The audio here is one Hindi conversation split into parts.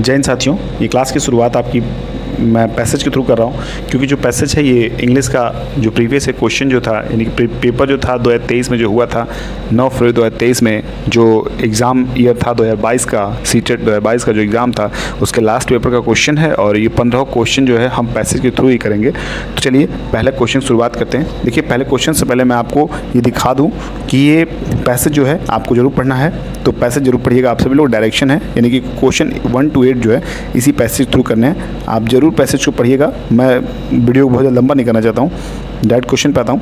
जय हिंद साथियों, ये क्लास की शुरुआत आपकी मैं पैसेज के थ्रू कर रहा हूँ, क्योंकि जो पैसेज है ये इंग्लिश का जो प्रीवियस है क्वेश्चन जो था, यानी कि पेपर जो था 2023 में जो हुआ था 9 फरवरी 2023 में, जो एग्ज़ाम ईयर था 2022 का, सीटेट 2022 का जो एग्ज़ाम था उसके लास्ट पेपर का क्वेश्चन है। और ये 15 क्वेश्चन जो है हम पैसेज के थ्रू ही करेंगे। तो चलिए पहले क्वेश्चन शुरुआत करते हैं। देखिए, पहले क्वेश्चन से पहले मैं आपको ये दिखा दूँ कि ये पैसेज जो है आपको ज़रूर पढ़ना है, तो पैसेज जरूर पढ़िएगा। आप सभी लोग डायरेक्शन है, यानी कि क्वेश्चन 1 to 8 जो है इसी पैसेज थ्रू करने हैं। आप जरूर पैसेज को पढ़िएगा। मैं वीडियो को बहुत ज़्यादा लंबा नहीं करना चाहता हूँ, डायरेक्ट क्वेश्चन पे आता हूँ।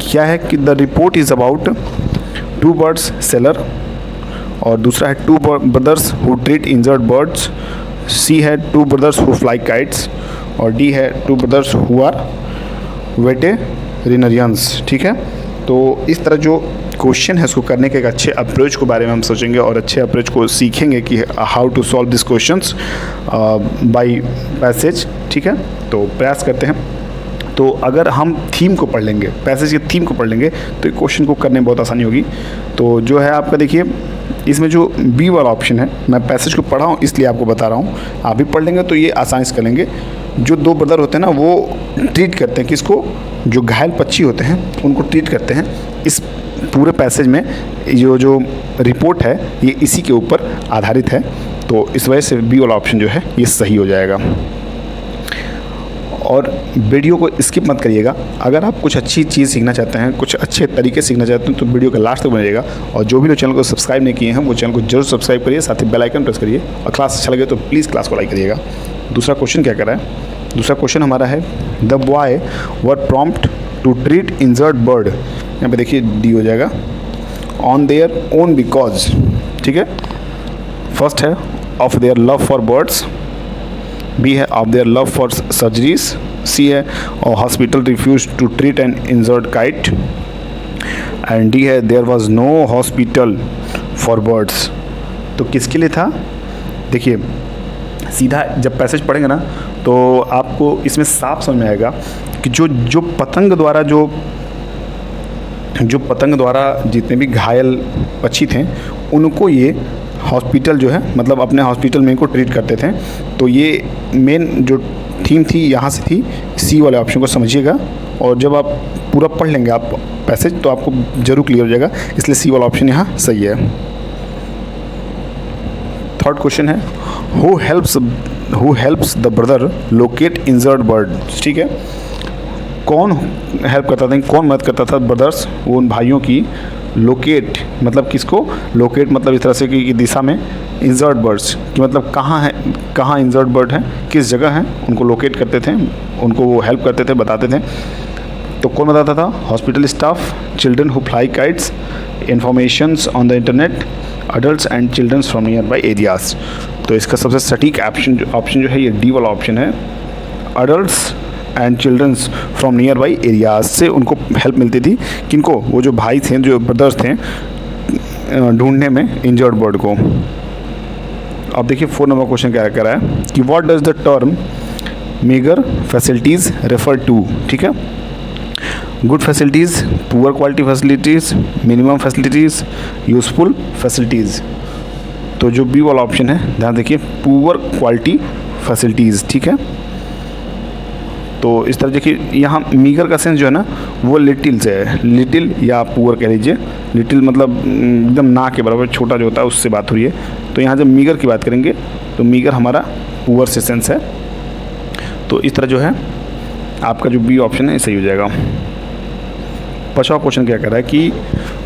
क्या है कि the report is about 2 birds seller, और दूसरा है 2 brothers who treat injured birds, C है 2 ब्रदर्स हु फ्लाई काइट्स, और डी है 2 ब्रदर्स हु आर वेटेरिनरियंस। ठीक है, तो इस तरह जो क्वेश्चन है उसको करने के एक अच्छे अप्रोच के बारे में हम सोचेंगे और अच्छे अप्रोच को सीखेंगे कि how to solve this questions by passage. ठीक है, तो प्रयास करते हैं। तो अगर हम थीम को पढ़ लेंगे, पैसेज के थीम को पढ़ लेंगे, तो क्वेश्चन को करने में बहुत आसानी होगी। तो जो है आपका देखिए, इसमें जो बी वाला ऑप्शन है, मैं पैसेज को पढ़ा हूँ इसलिए आपको बता रहा हूँ, आप भी पढ़ लेंगे तो ये आसानी से कर लेंगे। जो 2 ब्रदर होते हैं ना, वो ट्रीट करते हैं किसको, जो घायल पक्षी होते हैं उनको ट्रीट करते हैं। इस पूरे पैसेज में जो रिपोर्ट है ये इसी के ऊपर आधारित है, तो इस वजह से बी वाला ऑप्शन जो है ये सही हो जाएगा। और वीडियो को स्किप मत करिएगा। अगर आप कुछ अच्छी चीज़ सीखना चाहते हैं, कुछ अच्छे तरीके सीखना चाहते हैं, तो वीडियो का लास्ट तक बनिएगा। और जो भी लोग चैनल को सब्सक्राइब नहीं किए हैं वो चैनल को जरूर सब्सक्राइब करिए, साथ ही बेल आइकन प्रेस करिए। और क्लास अच्छा लगे तो प्लीज़ क्लास को लाइक करिएगा। दूसरा क्वेश्चन क्या कर रहा है, दूसरा क्वेश्चन हमारा है the boy were prompt to treat injured bird, यहाँ पे देखिए डी हो जाएगा, ऑन देयर ओन बिकॉज। ठीक है, फर्स्ट है of their love for birds, B है of their love for surgeries, C है और hospital refuse to treat an injured kite, and D है there was no hospital for birds. तो किसके लिए था, देखिए सीधा जब पैसेज पढ़ेंगे ना तो आपको इसमें साफ समझ में आएगा कि जो पतंग द्वारा जितने भी घायल पक्षी थे उनको ये हॉस्पिटल जो है, मतलब अपने हॉस्पिटल में इनको ट्रीट करते थे। तो ये मेन जो थीम थी यहाँ से थी। सी वाले ऑप्शन को समझिएगा, और जब आप पूरा पढ़ लेंगे आप पैसेज तो आपको जरूर क्लियर हो जाएगा, इसलिए सी वाला ऑप्शन यहाँ सही है। थर्ड क्वेश्चन है who helps the brother locate injured bird. ठीक है, कौन हेल्प करता था, कौन मदद करता था ब्रदर्स, वो उन भाइयों की लोकेट, मतलब किसको लोकेट, मतलब इस तरह से कि दिशा में इंजर्ड बर्ड्स कि मतलब कहाँ है, कहाँ इंजर्ड बर्ड है, किस जगह है, उनको लोकेट करते थे, उनको वो हेल्प करते थे, बताते थे। तो कौन बताता था, hospital staff, children who fly kites, informations on the internet, adults and childrens from nearby areas. तो इसका सबसे सटीक ऑप्शन जो है ये डी वाला ऑप्शन है, adults and childrens from nearby areas से उनको हेल्प मिलती थी। किनको, वो जो भाई थे, जो ब्रदर्स थे, ढूंढने में इंजर्ड बर्ड को। अब देखिए 4 नंबर क्वेश्चन क्या कह रहा है कि what does the term meagre facilities refer to. ठीक है, good facilities, poor quality facilities, minimum facilities, useful facilities. तो जो बी वाला ऑप्शन है, ध्यान देखिए, पुअर क्वालिटी फैसिलिटीज़। ठीक है, तो इस तरह देखिए यहाँ मीगर का सेंस जो है ना वो लिटिल से है, लिटिल या पुअर कह लीजिए। लिटिल मतलब एकदम ना के बराबर छोटा जो होता है उससे बात हो रही है। तो यहाँ जब मीगर की बात करेंगे तो मीगर हमारा पुअर से सेंस है। तो इस तरह जो है आपका जो बी ऑप्शन है सही हो जाएगा। 5वां क्वेश्चन क्या कह रहा है कि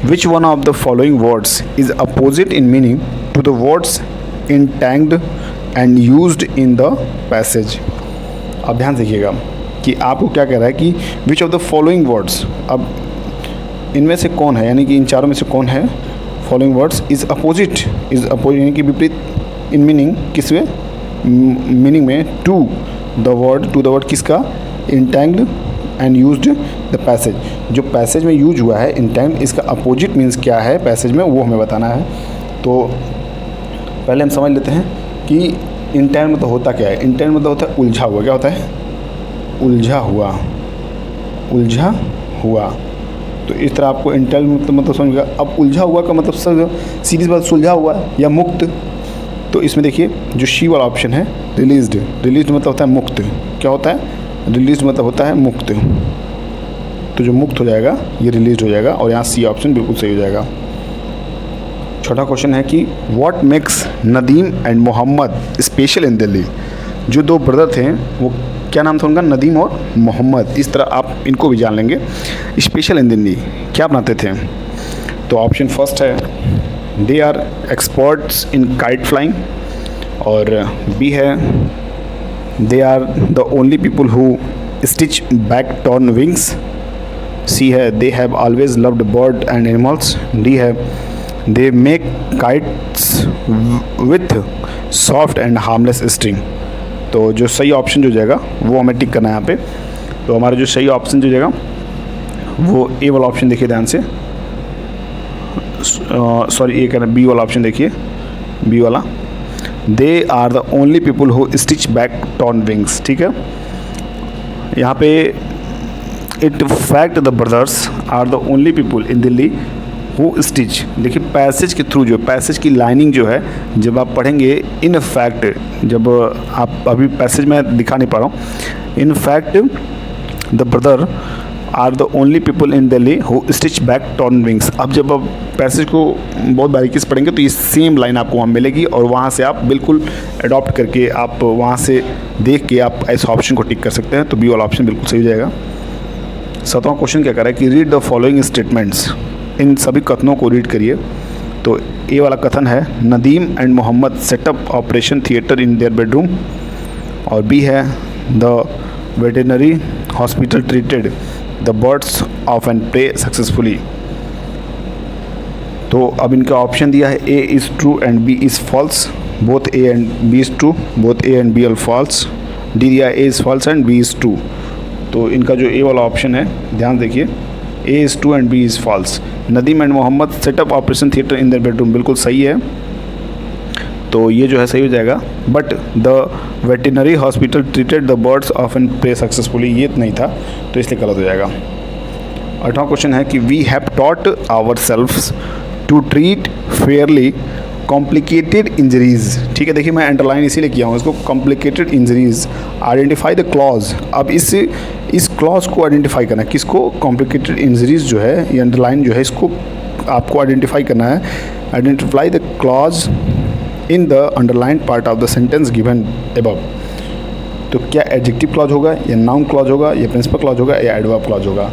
which one of the following words is opposite in meaning to the words entangled and used in the passage. अब ध्यान देखिएगा कि आपको क्या कह रहा है कि which of the following words, अब इनमें से कौन है, यानी कि इन चारों में से कौन है, फॉलोइंग वर्ड्स इज अपोजिट यानी कि विपरीत इन मीनिंग, किस वे मीनिंग में, टू द वर्ड किसका, इंटैंग्ड एंड यूज्ड द पैसेज। जो पैसेज में यूज हुआ है इंटैंग्ड, इसका अपोजिट मीन्स क्या है पैसेज में, वो हमें बताना है। तो पहले हम समझ लेते हैं कि इंटैंग्ड मतलब होता क्या है। इंटैंग्ड मतलब होता है उलझा हुआ। क्या होता है, उलझा हुआ। तो इस तरह आपको इंटैंग्ड मतलब समझ गया। अब उलझा हुआ का मतलब सब सीधी बात, सुलझा हुआ या मुक्त, तो इसमें देखिए जो शी वाला ऑप्शन है रिलीज्ड, रिलीज्ड मतलब होता है मुक्त। क्या होता है? रिलीज्ड मतलब होता है मुक्त। तो जो मुक्त हो जाएगा ये रिलीज्ड हो जाएगा और यहाँ सी ऑप्शन बिल्कुल सही हो जाएगा। छोटा क्वेश्चन है कि what makes Nadeem and Mohammad special in Delhi. जो दो ब्रदर थे वो क्या नाम था उनका? नदीम और मोहम्मद। इस तरह आप इनको भी जान लेंगे। स्पेशल इन दिल्ली क्या बनाते थे? तो ऑप्शन फर्स्ट है they are experts in kite flying, और बी है they are the only people who stitch back torn wings, C है they have always loved bird and animals, D है they make kites with soft and harmless string. तो जो सही ऑप्शन जो जाएगा वो हमें टिक करना है यहाँ पे। तो हमारा जो सही ऑप्शन जो जाएगा वो ए वाला ऑप्शन देखिए ध्यान से, सॉरी ए कहना, बी वाला ऑप्शन देखिए, बी वाला, they are the only people who stitch back torn wings. ठीक है, यहाँ पे in fact the brothers are the only people in Delhi who stitch. देखिए पैसेज के थ्रू, जो पैसेज की लाइनिंग जो है जब आप पढ़ेंगे, इन फैक्ट, जब आप अभी पैसेज में दिखा नहीं पा रहा हूँ, in fact the brother are the only people in Delhi who stitch back torn wings. अब जब आप पैसेज को बहुत बारीकी से पढ़ेंगे तो ये सेम लाइन आपको वहाँ मिलेगी और वहाँ से आप बिल्कुल अडॉप्ट करके आप वहाँ से देख के आप इस ऑप्शन को टिक कर सकते हैं। तो बी वाला ऑप्शन बिल्कुल सही हो जाएगा। 7वां क्वेश्चन क्या कर रहा है कि रीड द फॉलोइंग स्टेटमेंट्स, इन सभी कथनों को रीड करिए। तो ए वाला कथन है Nadeem and Mohammad set up operation theatre in their bedroom, और बी है the veterinary hospital treated the birds of and prey successfully. तो अब इनका ऑप्शन दिया है A is true and B is false, both A and B is true, both A and B are false, D दिया A is false and B is true. तो इनका जो ए वाला ऑप्शन है ध्यान देखिए, ए is true and B is false. Nadeem and Mohammad set up operation theatre in their bedroom बिल्कुल सही है, तो ये जो है सही हो जाएगा। But the veterinary hospital treated the birds of and prey successfully, ये नहीं था, तो इसलिए गलत हो जाएगा। 8वां क्वेश्चन है कि we have taught ourselves to treat fairly complicated injuries. ठीक है, देखिए मैं अंडरलाइन इसीलिए किया हूँ इसको, complicated injuries, identify the clause. अब इस क्लॉज को आइडेंटिफाई करना है, किसको? कॉम्प्लिकेटेड इंजरीज जो है, ये अंडरलाइन जो है, इसको आपको आइडेंटिफाई करना है। Identify the clause in the underline part of the sentence given above. तो क्या एडजेक्टिव क्लॉज होगा, या नाउन क्लॉज होगा, या प्रिंसिपल क्लॉज होगा, या एडवर्ब क्लॉज होगा?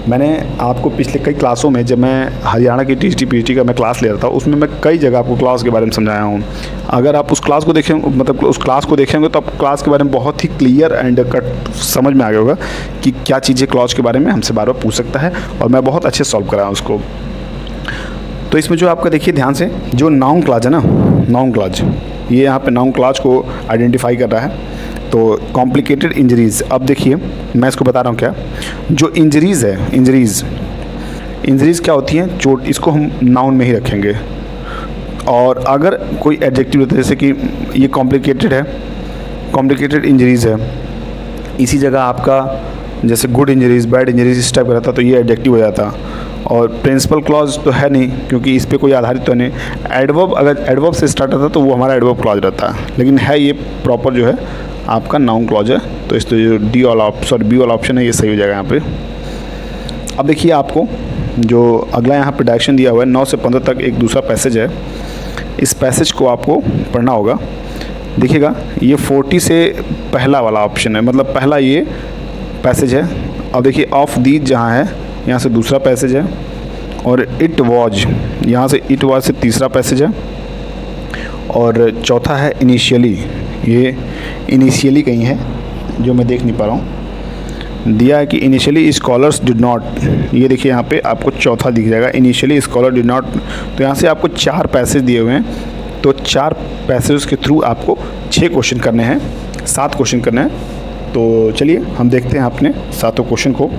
मैंने आपको पिछले कई क्लासों में, जब मैं हरियाणा की टीजीटी पीजीटी का मैं क्लास ले रहा था, उसमें मैं कई जगह आपको क्लॉज के बारे में समझाया हूँ। अगर आप उस क्लास को देखें, मतलब उस क्लास को देखेंगे, तो आप क्लास के बारे में बहुत ही क्लियर एंड कट समझ में आ गया होगा कि क्या चीज़ें क्लॉज के बारे में हमसे बार बार पूछ सकता है, और मैं बहुत अच्छे सॉल्व कराया उसको। तो इसमें जो आपका देखिए ध्यान से, जो नाउन क्लॉज है ना, नाउन क्लॉज, ये यहाँ पे नाउन क्लॉज को आइडेंटिफाई कर रहा है। तो कॉम्प्लिकेटेड इंजरीज़, अब देखिए मैं इसको बता रहा हूँ क्या, जो इंजरीज़ है, इंजरीज़ क्या होती हैं? चोट, इसको हम नाउन में ही रखेंगे। और अगर कोई एडजेक्टिव होता है, जैसे कि ये कॉम्प्लिकेटेड है, कॉम्प्लिकेटेड इंजरीज़ है, इसी जगह आपका जैसे गुड इंजरीज़, बैड इंजरीज़ इस टाइप का रहता, तो ये एडजेक्टिव हो जाता। और प्रिंसिपल क्लॉज तो है नहीं, क्योंकि इस पर कोई आधारित तो नहीं। एडवर्ब, अगर एडवर्ब से स्टार्ट होता तो वो हमारा एडवर्ब क्लॉज रहता है, लेकिन है ये प्रॉपर जो है आपका नाउन क्लॉज है। तो इस तो जो डी वाला बी वाला ऑप्शन है ये सही हो जाएगा यहाँ पे। अब देखिए आपको जो अगला यहाँ पे डायरेक्शन दिया हुआ है, 9 से 15 तक एक दूसरा पैसेज है। इस पैसेज को आपको पढ़ना होगा। देखिएगा ये 40 से पहला वाला ऑप्शन है, मतलब पहला ये पैसेज है। अब देखिए ऑफ दीज जहाँ है, यहाँ से दूसरा पैसेज है, और इट वॉज, यहाँ से इट वॉज से तीसरा पैसेज है, और चौथा है इनिशियली। ये इनिशियली कहीं है जो मैं देख नहीं पा रहा हूँ। दिया है कि इनिशियली स्कॉलर्स डिड नॉट, ये देखिए यहाँ पे आपको चौथा दिख जाएगा, इनिशियली स्कॉलर डिड नॉट। तो यहाँ से आपको 4 पैसेज दिए हुए हैं, तो 4 पैसेज के थ्रू आपको 6 क्वेश्चन करने हैं, 7 क्वेश्चन करने हैं। तो चलिए हम देखते हैं अपने 7 क्वेश्चन को।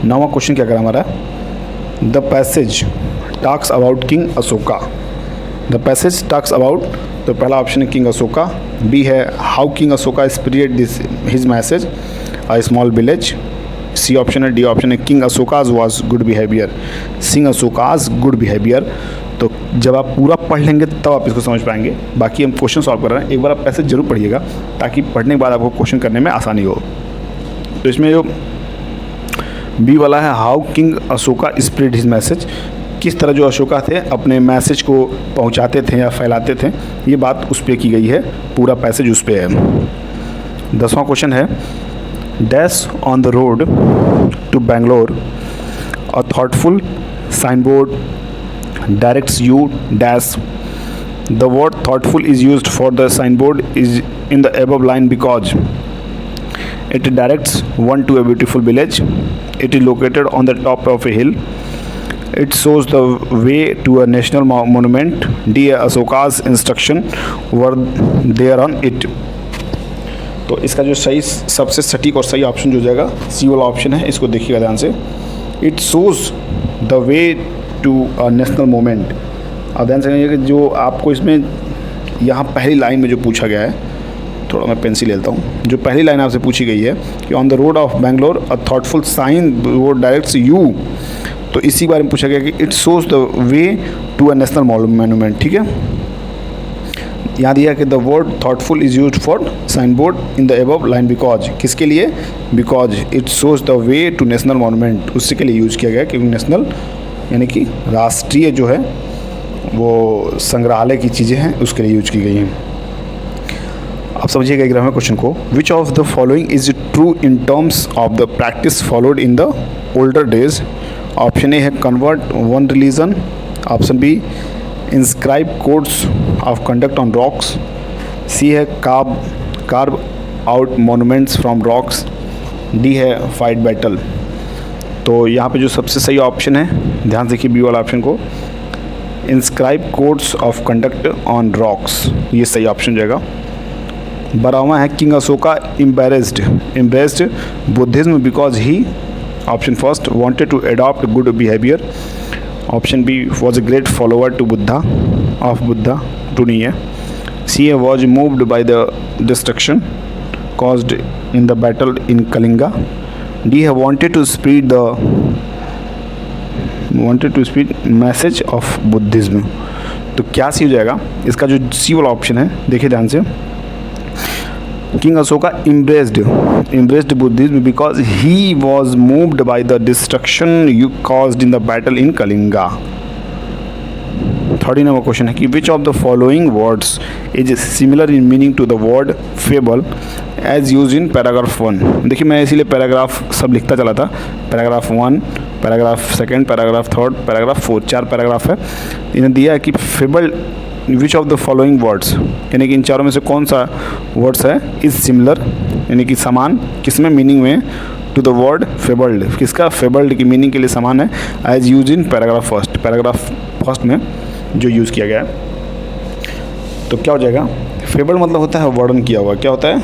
9वां क्वेश्चन क्या करा हमारा, the passage talks about king Ashoka. The passage talks about, तो पहला ऑप्शन है किंग अशोका, बी है how king Ashoka spread this his message a small village, C option है, डी ऑप्शन है king Ashoka's was good behaviour, king Ashoka's good behaviour. तो जब आप पूरा पढ़ लेंगे तब आप इसको समझ पाएंगे। बाकी हम क्वेश्चन सॉल्व कर रहे हैं, एक बार आप ऐसे ज़रूर पढ़िएगा ताकि पढ़ने के बाद आपको क्वेश्चन करने में आसानी हो। तो इसमें जो बी वाला है, how king Ashoka spread his message, किस तरह जो अशोका थे अपने मैसेज को पहुंचाते थे या फैलाते थे, ये बात उस पर की गई है, पूरा पैसेज उस पर है। 10वां क्वेश्चन है, dash on the road to Bangalore a thoughtful sign board directs you dash, the word thoughtful is used for the signboard is in the above line because it directs one to a beautiful village, it is located on the top of a hill, it shows the way to a national monument, D. Ashoka's instruction were there on it। तो इसका जो सही सबसे सटीक और सही ऑप्शन जो जाएगा सी वाला ऑप्शन है, इसको देखिएगा ध्यान से। It shows the way to a national monument. अब ध्यान से कि जो आपको इसमें यहाँ पहली लाइन में जो पूछा गया है, थोड़ा मैं पेंसिल लेता हूँ, जो पहली लाइन आपसे पूछी गई है कि on the road of Bangalore a thoughtful sign board directs you, तो इसी बारे में पूछा गया कि it shows the way to a national monument. ठीक है, यहाँ दिया कि the word thoughtful is used for sign board in the above line because, किसके लिए, because it shows the way to national monument, उसके लिए यूज़ किया गया क्योंकि नेशनल यानी कि राष्ट्रीय जो है वो संग्रहालय की चीज़ें हैं उसके लिए यूज की गई हैं। अब समझिएगा 11वें क्वेश्चन को, which of the following is true in terms of the practice followed in the older days. Option A है convert one religion, option B inscribe codes of conduct on rocks, C है carve out monuments from rocks, D है फाइट बैटल। तो यहाँ पे जो सबसे सही ऑप्शन है, ध्यान से देखिए बी वाला ऑप्शन को, inscribe codes of conduct on rocks, ये सही ऑप्शन जाएगा। 12वां है king Ashoka embraced Buddhism because he, option first wanted to adopt good behaviour, option B was a great follower to Buddha, to नहीं है, C a was moved by the destruction caused in the battle in Kalinga, D है wanted to spread message of Buddhism. तो क्या सी हो जाएगा इसका जो सी वाला ऑप्शन है, देखिए ध्यान से, king Ashoka embraced Buddhism because he was moved by the destruction you caused in the battle in Kalinga. 30 number question है कि which of the following words is similar in meaning to the word fable as use in paragraph 1। देखिए मैं इसीलिए पैराग्राफ सब लिखता चला था, paragraph 1, paragraph 2, paragraph 3, paragraph 4, 4 paragraph है। इन्हें दिया है कि fable which of the following words, यानी कि इन चारों में से कौन सा वर्ड्स है इज सिमिलर, यानी कि समान किसमें मीनिंग में, टू द वर्ड फेबल्ड, किसका, फेबल्ड की मीनिंग के लिए समान है, as use in paragraph first में जो यूज़ किया गया है। तो क्या हो जाएगा, फेबल्ड मतलब होता है वर्णन किया हुआ, क्या होता है,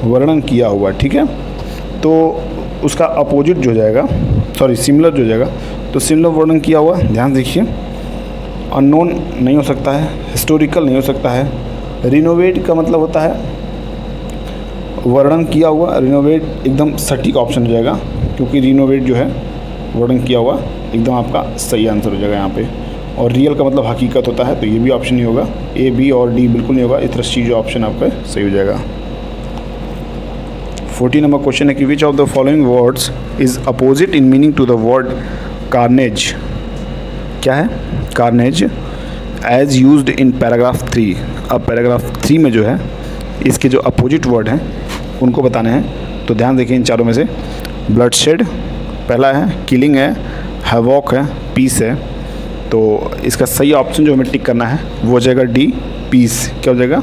वर्णन किया हुआ। ठीक है, तो उसका अपोजिट जो जाएगा, सिमिलर जो जाएगा, तो सिमिलर वर्णन किया हुआ, ध्यान देखिए, अननोन नहीं हो सकता है, हिस्टोरिकल नहीं हो सकता है, रिनोवेट का मतलब होता है वर्णन किया हुआ, रिनोवेट एकदम सटीक ऑप्शन हो जाएगा क्योंकि रिनोवेट जो है वर्णन किया हुआ एकदम आपका सही आंसर हो जाएगा यहाँ पे। और रियल का मतलब हकीकत होता है, तो ये भी ऑप्शन नहीं होगा, ए बी और डी बिल्कुल नहीं होगा, इस तरह सी जो ऑप्शन आपका सही हो जाएगा। 14 नंबर क्वेश्चन है कि which of the following words is opposite in meaning to the word carnage. क्या है, carnage as used in paragraph 3। अब पैराग्राफ 3 में जो है इसके जो अपोजिट वर्ड हैं उनको बताने हैं। तो ध्यान देखिए इन चारों में से, ब्लडशेड पहला है, किलिंग है, हैवॉक है, पीस है। तो इसका सही ऑप्शन जो हमें टिक करना है वो हो जाएगा डी, पीस। क्या हो जाएगा,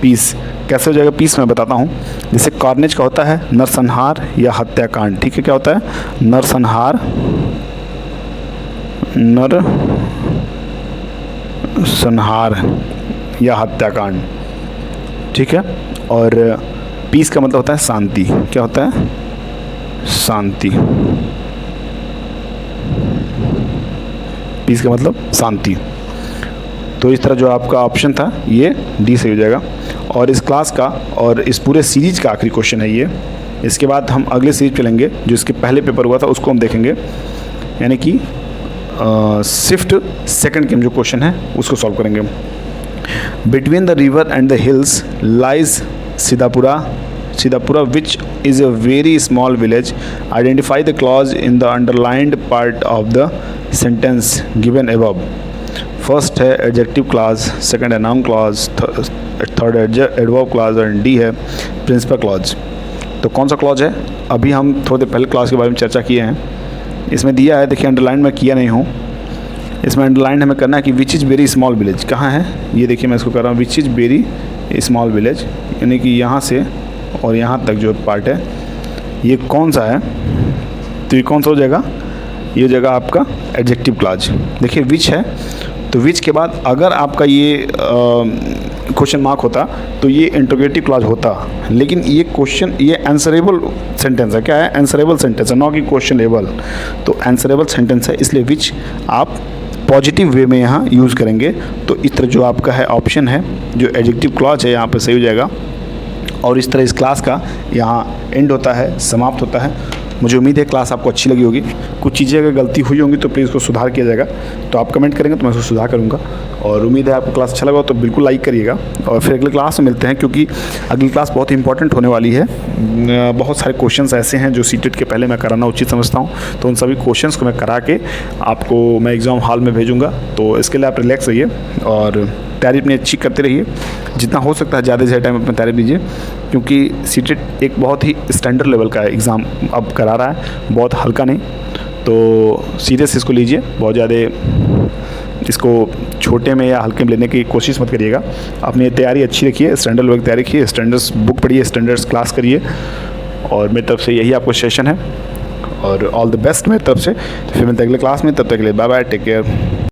पीस। कैसे हो जाएगा पीस, मैं बताता हूँ। जैसे कार्नेज का होता है नरसंहार या हत्याकांड, ठीक है, क्या होता है, नरसंहार, नरसंहार या हत्याकांड, ठीक है। और पीस का मतलब होता है शांति, क्या होता है, शांति। पीस का मतलब शांति। तो इस तरह जो आपका ऑप्शन था ये डी सही हो जाएगा। और इस क्लास का और इस पूरे सीरीज का आखिरी क्वेश्चन है ये। इसके बाद हम अगले सीरीज चलेंगे जो इसके पहले पेपर हुआ था उसको हम देखेंगे, यानी कि शिफ्ट सेकंड के हम जो क्वेश्चन है उसको सॉल्व करेंगे। Between the river and the hills lies Sitapura which is a very small village. Identify the clause in the underlined part of the sentence given above. First है एडजेक्टिव क्लॉज, सेकंड है noun clause, third adverb clause और डी है प्रिंसिपल क्लॉज। तो कौन सा क्लॉज है? अभी हम थोड़ी देर पहले क्लॉज के बारे में चर्चा किए हैं। इसमें दिया है, देखिए अंडरलाइन मैं किया नहीं हूँ, इसमें अंडरलाइन हमें करना है कि which is very small village. कहाँ है ये देखिए, मैं इसको कर रहा हूँ which is very small village, यानी कि यहाँ से और यहाँ तक जो पार्ट है ये कौन सा है, तो ये कौन सा हो जाएगा? ये हो जाएगा आपका एडजेक्टिव क्लॉज। देखिए विच है, तो विच के बाद अगर आपका ये क्वेश्चन मार्क होता तो ये इंट्रोगेटिव क्लॉज होता, लेकिन ये क्वेश्चन ये आंसरेबल सेंटेंस है। क्या है? आंसरेबल सेंटेंस है, नॉट कि क्वेश्चनेबल। तो आंसरेबल सेंटेंस है, इसलिए विच आप पॉजिटिव वे में यहाँ यूज़ करेंगे। तो इस तरह जो आपका है ऑप्शन है जो एडजेक्टिव क्लॉज है यहाँ पे सही हो जाएगा। और इस तरह इस क्लास का यहाँ एंड होता है, समाप्त होता है। मुझे उम्मीद है क्लास आपको अच्छी लगी होगी। कुछ चीज़ें अगर गलती हुई होंगी तो प्लीज़ उसको सुधार किया जाएगा, तो आप कमेंट करेंगे तो मैं उसको सुधार करूँगा। और उम्मीद है आपको क्लास अच्छा लगा तो बिल्कुल लाइक करिएगा। और फिर अगले क्लास में मिलते हैं, क्योंकि अगली क्लास बहुत ही इंपॉर्टेंट होने वाली है। बहुत सारे क्वेश्चंस ऐसे हैं जो सीटेट के पहले मैं कराना उचित समझता हूँ, तो उन सभी क्वेश्चंस को मैं करा के आपको मैं एग्ज़ाम हॉल में भेजूँगा। तो इसके लिए आप रिलैक्स रहिए और तैयारी अपनी अच्छी करते रहिए। जितना हो सकता है ज़्यादा से ज़्यादा टाइम अपना तैयारी दीजिए, क्योंकि सीटेट एक बहुत ही स्टैंडर्ड लेवल का एग्ज़ाम अब करा रहा है, बहुत हल्का नहीं। तो सीरियस इसको लीजिए, बहुत ज़्यादा इसको छोटे में या हल्के में लेने की कोशिश मत करिएगा। अपनी तैयारी अच्छी रखिए, स्टैंडर्ड लेवल की तैयारी रखिए, स्टैंडर्ड्स बुक पढ़िए, स्टैंडर्ड्स क्लास करिए। और मेरी तरफ से यही आपको सेशन है और ऑल द बेस्ट मेरी तरफ से। तो फिर मिलते हैं अगले क्लास में, तब तक के लिए बाय बाय, टेक केयर।